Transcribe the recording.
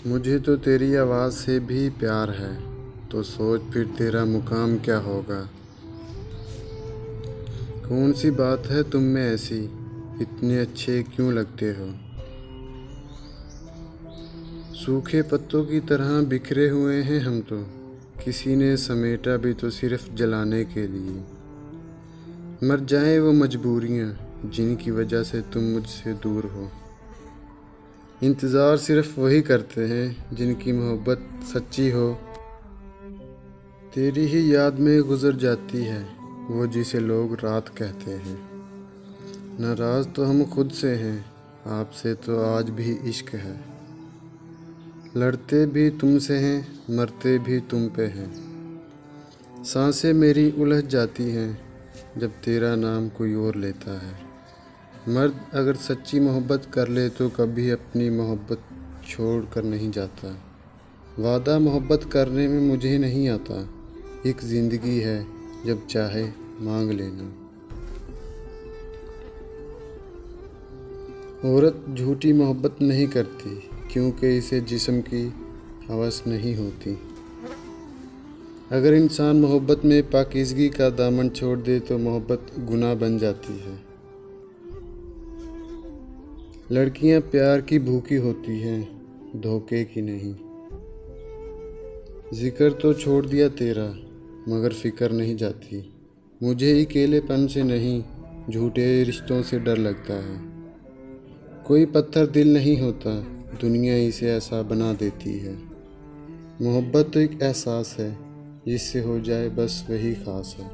मुझे तो तेरी आवाज़ से भी प्यार है, तो सोच फिर तेरा मुकाम क्या होगा। कौन सी बात है तुम में ऐसी, इतने अच्छे क्यों लगते हो। सूखे पत्तों की तरह बिखरे हुए हैं हम तो, किसी ने समेटा भी तो सिर्फ जलाने के लिए। मर जाएं वो मजबूरियाँ जिनकी वजह से तुम मुझसे दूर हो। इंतज़ार सिर्फ वही करते हैं जिनकी मोहब्बत सच्ची हो। तेरी ही याद में गुजर जाती है वो जिसे लोग रात कहते हैं। नाराज़ तो हम खुद से हैं, आपसे तो आज भी इश्क है। लड़ते भी तुमसे हैं, मरते भी तुम पे हैं। सांसें मेरी उलझ जाती हैं जब तेरा नाम कोई और लेता है। मर्द अगर सच्ची मोहब्बत कर ले तो कभी अपनी मोहब्बत छोड़ कर नहीं जाता। वादा मोहब्बत करने में मुझे नहीं आता, एक ज़िंदगी है जब चाहे मांग लेना। औरत झूठी मोहब्बत नहीं करती क्योंकि इसे जिस्म की हवस नहीं होती। अगर इंसान मोहब्बत में पाकीज़गी का दामन छोड़ दे तो मोहब्बत गुनाह बन जाती है। लड़कियां प्यार की भूखी होती हैं, धोखे की नहीं। जिक्र तो छोड़ दिया तेरा मगर फिक्र नहीं जाती। मुझे अकेलेपन से नहीं, झूठे रिश्तों से डर लगता है। कोई पत्थर दिल नहीं होता, दुनिया इसे ऐसा बना देती है। मोहब्बत तो एक एहसास है, जिससे हो जाए बस वही ख़ास है।